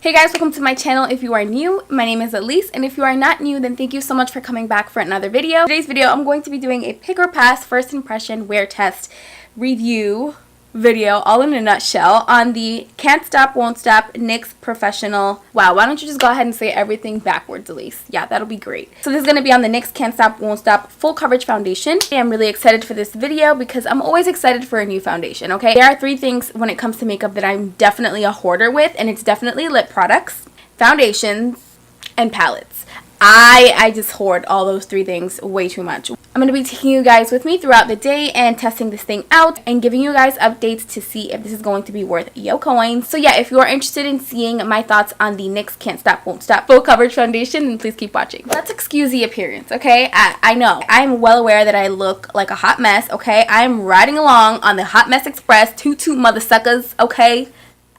Hey guys, welcome to my channel. If you are new, my name is Allis, and if you are not new, then thank you so much for coming back for another video. Today's video, I'm going to be doing a pick or pass first impression wear test review video, all in a nutshell, on the Can't Stop, Won't Stop Nyx Professional. Wow, why don't you just go ahead and say everything backwards, Allis? Yeah, that'll be great. So this is going to be on the Nyx Can't Stop, Won't Stop Full Coverage Foundation. I'm really excited for this video because I'm always excited for a new foundation, okay? There are three things when it comes to makeup that I'm definitely a hoarder with, and it's definitely lip products, foundations, and palettes. I just hoard all those three things way too much. I'm going to be taking you guys with me throughout the day and testing this thing out and giving you guys updates to see if this is going to be worth yo coins. So yeah, if you are interested in seeing my thoughts on the NYX Can't Stop, Won't Stop Full Coverage Foundation, then please keep watching. Let's excuse the appearance, okay? I know. I'm well aware that I look like a hot mess, okay? I'm riding along on the Hot Mess Express, toot mother suckers, okay?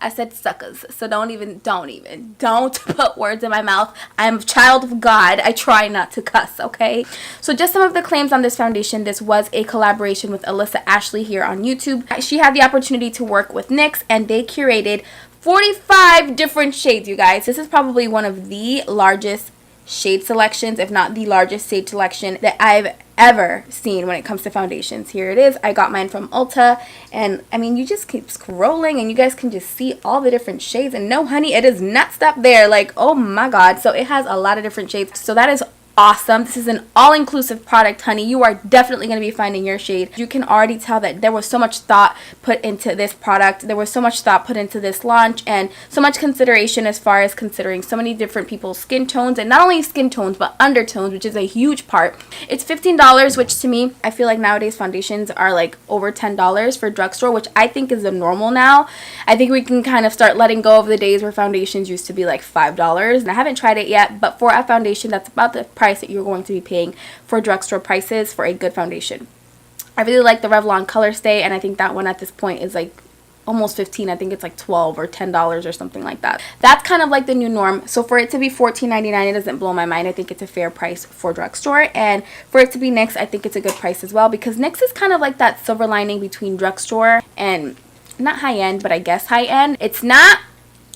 I said suckers, so don't put words in my mouth. I'm a child of God. I try not to cuss, okay? So just some of the claims on this foundation. This was a collaboration with Alyssa Ashley here on YouTube. She had the opportunity to work with NYX, and they curated 45 different shades, you guys. This is probably one of the largest shade selections, if not the largest shade selection that I've ever seen when it comes to foundations. Here it is. I got mine from Ulta, and I mean, you just keep scrolling and you guys can just see all the different shades, and no honey, it does not stop there. Like, oh my god. So it has a lot of different shades, so that is awesome. This is an all-inclusive product, honey. You are definitely going to be finding your shade. You can already tell that there was so much thought put into this product. There was so much thought put into this launch, and so much consideration as far as considering so many different people's skin tones, and not only skin tones but undertones, which is a huge part. It's $15, which to me, I feel like nowadays foundations are like over $10 for drugstore, which I think is the normal now. I think we can kind of start letting go of the days where foundations used to be like $5, and I haven't tried it yet, but for a foundation, that's about the price that you're going to be paying for drugstore prices for a good foundation. I really like the Revlon Color Stay, and I think that one at this point is like almost 15. I think it's like 12 or $10 or something like that. That's kind of like the new norm. So for it to be $14.99, it doesn't blow my mind. I think it's a fair price for drugstore, and for it to be NYX, I think it's a good price as well, because NYX is kind of like that silver lining between drugstore and not high-end, but I guess high-end. It's not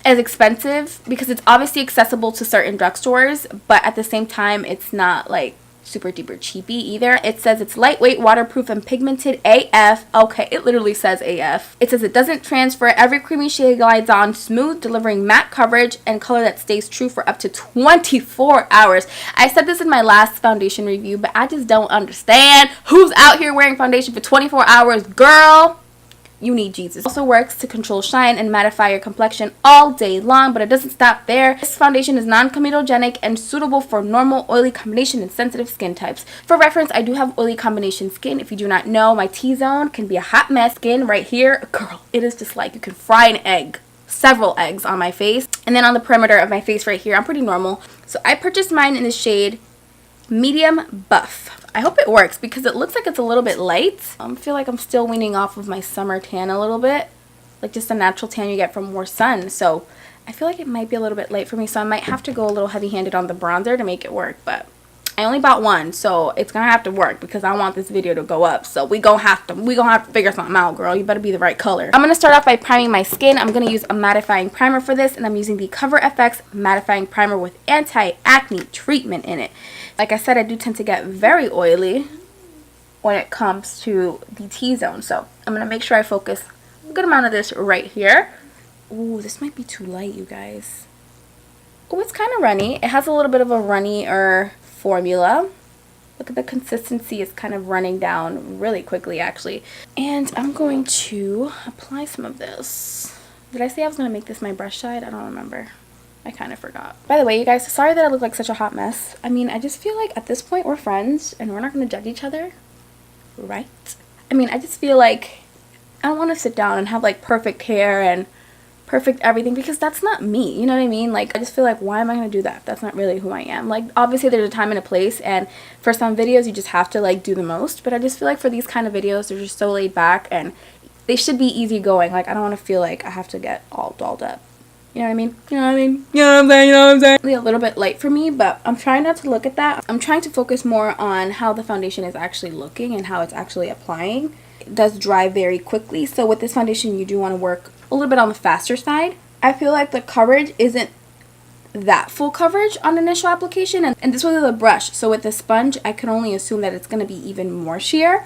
as expensive because it's obviously accessible to certain drugstores, but at the same time, it's not like super duper cheapy either. It says it's lightweight, waterproof, and pigmented AF. Okay, it literally says AF. It says it doesn't transfer. Every creamy shade glides on smooth, delivering matte coverage and color that stays true for up to 24 hours. I said this in my last foundation review, but I just don't understand who's out here wearing foundation for 24 hours. Girl, you need Jesus. Also works to control shine and mattify your complexion all day long, but it doesn't stop there. This foundation is non-comedogenic and suitable for normal, oily combination and sensitive skin types. For reference, I do have oily combination skin. If you do not know, my T-zone can be a hot mess. Skin right here, girl, it is just like you can fry an egg. Several eggs on my face. And then on the perimeter of my face right here, I'm pretty normal. So I purchased mine in the shade Medium Buff. I hope it works because it looks like it's a little bit light. I feel like I'm still weaning off of my summer tan a little bit, like just a natural tan you get from more sun. So I feel like it might be a little bit light for me, so I might have to go a little heavy-handed on the bronzer to make it work. But I only bought one, so it's gonna have to work because I want this video to go up. So we gonna have to figure something out, girl. You better be the right color. I'm gonna start off by priming my skin. I'm gonna use a mattifying primer for this, and I'm using the Cover FX mattifying primer with anti-acne treatment in it. Like I said, I do tend to get very oily when it comes to the T-zone, so I'm gonna make sure I focus a good amount of this right here. Ooh, this might be too light, you guys. Oh, it's kind of runny. It has a little bit of a runnier formula. Look at the consistency. It's kind of running down really quickly, actually. And I'm going to apply some of this. Did I say I was going to make this my brush side? I don't remember. I kind of forgot. By the way, you guys, sorry that I look like such a hot mess. I mean, I just feel like at this point we're friends and we're not going to judge each other, right? I mean, I just feel like I don't want to sit down and have like perfect hair and perfect everything, because that's not me, you know what I mean? Like, I just feel like, why am I going to do that? That's not really who I am. Like, obviously there's a time and a place, and for some videos you just have to like do the most, but I just feel like for these kind of videos, they're just so laid back and they should be easygoing. Like, I don't want to feel like I have to get all dolled up. You know what I mean? You know what I mean? You know what I'm saying? You know what I'm saying? Really a little bit light for me, but I'm trying not to look at that. I'm trying to focus more on how the foundation is actually looking and how it's actually applying. It does dry very quickly, so with this foundation, you do want to work a little bit on the faster side. I feel like the coverage isn't that full coverage on initial application, and this was with a brush. So with the sponge, I can only assume that it's going to be even more sheer.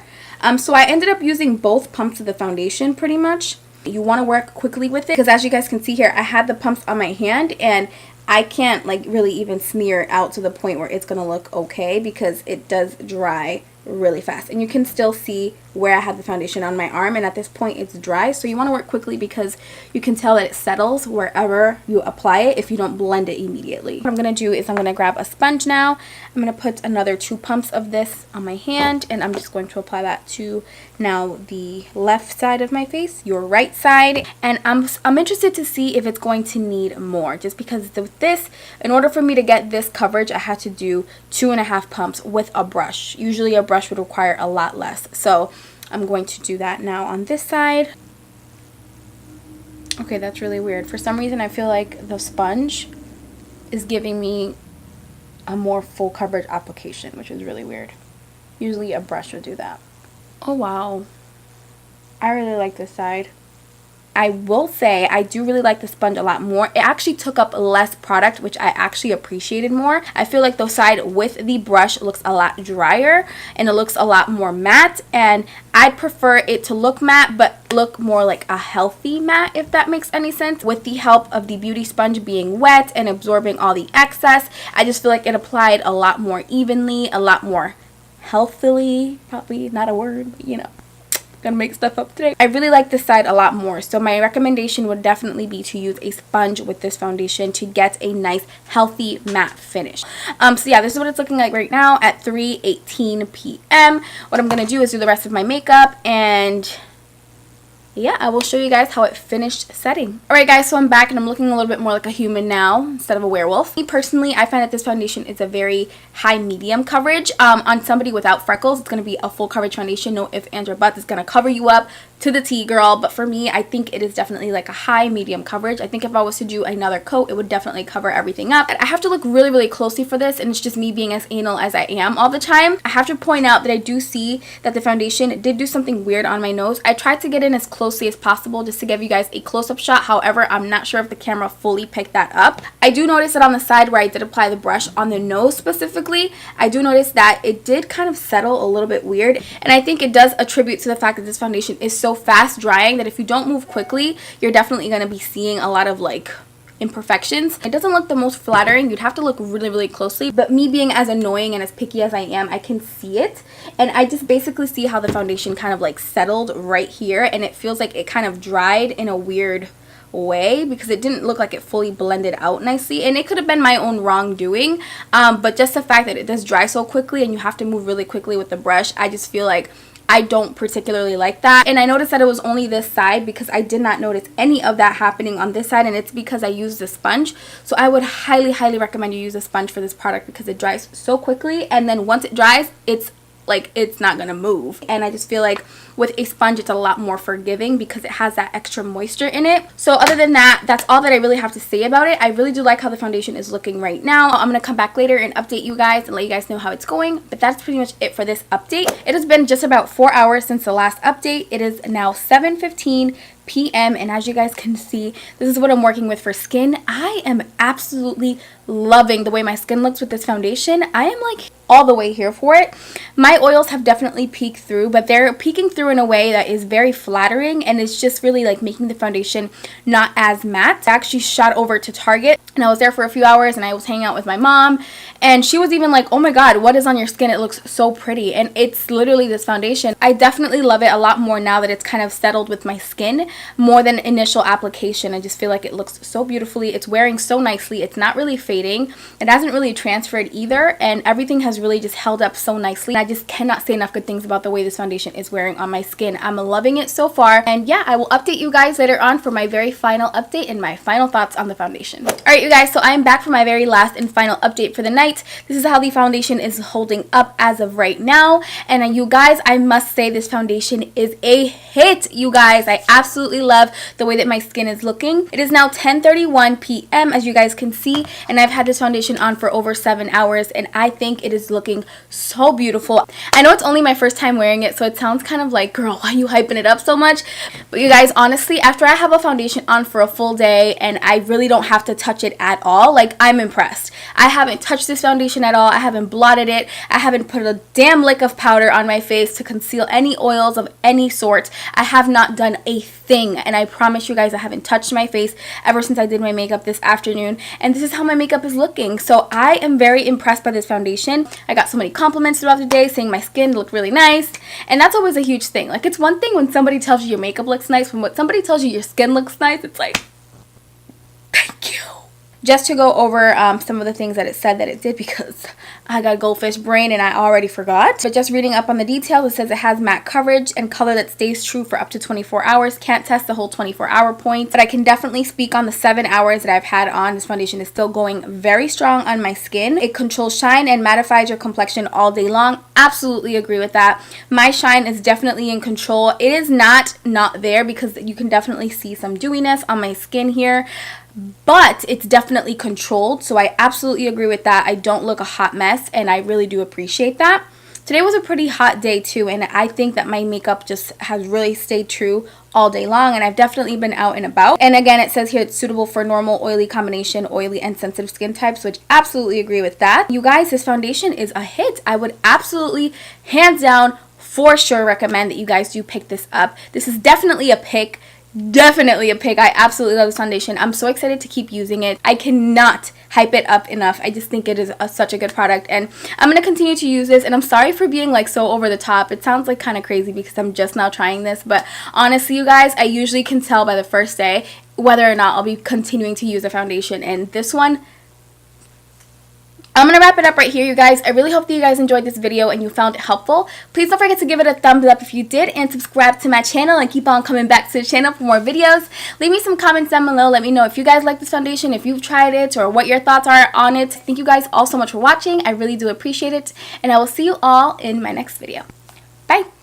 So I ended up using both pumps of the foundation pretty much. You want to work quickly with it because as you guys can see here, I had the pumps on my hand and I can't like really even smear it out to the point where it's going to look okay because it does dry really fast. And you can still see where I had the foundation on my arm, and at this point it's dry. So you want to work quickly because you can tell that it settles wherever you apply it if you don't blend it immediately. What I'm going to do is I'm going to grab a sponge now. I'm going to put another 2 pumps of this on my hand, and I'm just going to apply that to now the left side of my face, your right side. And I'm interested to see if it's going to need more, just because with this, in order for me to get this coverage, I had to do 2.5 pumps with a brush. Usually a brush would require a lot less. So I'm going to do that now on this side. Okay, that's really weird. For some reason, I feel like the sponge is giving me a more full coverage application, which is really weird. Usually a brush would do that. Oh, wow. I really like this side. I will say I do really like the sponge a lot more. It actually took up less product, which I actually appreciated more. I feel like the side with the brush looks a lot drier and it looks a lot more matte, and I prefer it to look matte but look more like a healthy matte, if that makes any sense. With the help of the beauty sponge being wet and absorbing all the excess, I just feel like it applied a lot more evenly, a lot more healthily. Probably not a word, but you know. Gonna make stuff up today. I really like this side a lot more, so my recommendation would definitely be to use a sponge with this foundation to get a nice healthy matte finish. So yeah, this is what it's looking like right now at 3:18 p.m. What I'm gonna do is do the rest of my makeup, and yeah, I will show you guys how it finished setting. Alright guys, so I'm back and I'm looking a little bit more like a human now instead of a werewolf. Me personally, I find that this foundation is a very high medium coverage. On somebody without freckles, it's going to be a full coverage foundation. No ifs, ands, or buts. It's going to cover you up to the T, girl. But for me, I think it is definitely like a high medium coverage. I think if I was to do another coat, it would definitely cover everything up. I have to look really, really closely for this, and it's just me being as anal as I am all the time. I have to point out that I do see that the foundation did do something weird on my nose. I tried to get in as closely as possible just to give you guys a close-up shot. However, I'm not sure if the camera fully picked that up. I do notice that on the side where I did apply the brush on the nose specifically, I do notice that it did kind of settle a little bit weird, and I think it does attribute to the fact that this foundation is so fast drying that if you don't move quickly, you're definitely going to be seeing a lot of like imperfections. It doesn't look the most flattering. You'd have to look really, really closely, but me being as annoying and as picky as I am, I can see it, and I just basically see how the foundation kind of like settled right here, and it feels like it kind of dried in a weird way because it didn't look like it fully blended out nicely, and it could have been my own wrongdoing, but just the fact that it does dry so quickly and you have to move really quickly with the brush, I just feel like I don't particularly like that. And I noticed that it was only this side because I did not notice any of that happening on this side, and it's because I used the sponge. So I would highly, highly recommend you use a sponge for this product because it dries so quickly, and then once it dries, it's like it's not gonna move. And I just feel like with a sponge it's a lot more forgiving because it has that extra moisture in it. So other than that, that's all that I really have to say about it. I really do like how the foundation is looking right now. I'm gonna come back later and update you guys and let you guys know how it's going, but that's pretty much it for this update. It has been just about 4 hours since the last update. It is now 7:15 p.m. and as you guys can see, this is what I'm working with for skin. I am absolutely loving the way my skin looks with this foundation. I am like all the way here for it. My oils have definitely peeked through, but they're peeking through in a way that is very flattering, and it's just really like making the foundation not as matte. I actually shot over to Target and I was there for a few hours, and I was hanging out with my mom, and she was even like, oh my god, what is on your skin? It looks so pretty. And it's literally this foundation. I definitely love it a lot more now that it's kind of settled with my skin, more than initial application. I just feel like it looks so beautifully. It's wearing so nicely. It's not really fading. It hasn't really transferred either, and everything has really just held up so nicely. I just cannot say enough good things about the way this foundation is wearing on my skin. I'm loving it so far, and yeah, I will update you guys later on for my very final update and my final thoughts on the foundation. Alright you guys, so I am back for my very last and final update for the night. This is how the foundation is holding up as of right now, and you guys, I must say this foundation is a hit. You guys, I absolutely love the way that my skin is looking. It is now 10:31 p.m. as you guys can see, and I've had this foundation on for over 7 hours, and I think it is is looking so beautiful. I know it's only my first time wearing it, so it sounds kind of like, girl, why are you hyping it up so much? But you guys, honestly, after I have a foundation on for a full day and I really don't have to touch it at all, like, I'm impressed. I haven't touched this foundation at all. I haven't blotted it. I haven't put a damn lick of powder on my face to conceal any oils of any sort. I have not done a thing, and I promise you guys, I haven't touched my face ever since I did my makeup this afternoon, and this is how my makeup is looking. So I am very impressed by this foundation. I got so many compliments throughout the day saying my skin looked really nice, and that's always a huge thing. Like, it's one thing when somebody tells you your makeup looks nice, when somebody tells you your skin looks nice, it's like, thank you. Just to go over some of the things that it said that it did, because I got goldfish brain and I already forgot. But just reading up on the details, it says it has matte coverage and color that stays true for up to 24 hours. Can't test the whole 24-hour point, but I can definitely speak on the 7 hours that I've had on. This foundation is still going very strong on my skin. It controls shine and mattifies your complexion all day long. Absolutely agree with that. My shine is definitely in control. It is not there, because you can definitely see some dewiness on my skin here, but it's definitely controlled, so I absolutely agree with that. I don't look a hot mess, and I really do appreciate that. Today was a pretty hot day too, and I think that my makeup just has really stayed true all day long, and I've definitely been out and about. And again, it says here it's suitable for normal, oily combination, oily and sensitive skin types, which absolutely agree with that. You guys, this foundation is a hit. I would absolutely, hands down, for sure recommend that you guys do pick this up. This is definitely a pick. Definitely a pick. I absolutely love this foundation. I'm so excited to keep using it. I cannot hype it up enough. I just think it is such a good product, and I'm going to continue to use this. And I'm sorry for being like so over the top. It sounds like kind of crazy because I'm just now trying this, but honestly, you guys, I usually can tell by the first day whether or not I'll be continuing to use a foundation, and this one, I'm going to wrap it up right here, you guys. I really hope that you guys enjoyed this video and you found it helpful. Please don't forget to give it a thumbs up if you did, and subscribe to my channel and keep on coming back to the channel for more videos. Leave me some comments down below. Let me know if you guys like this foundation, if you've tried it, or what your thoughts are on it. Thank you guys all so much for watching. I really do appreciate it, and I will see you all in my next video. Bye!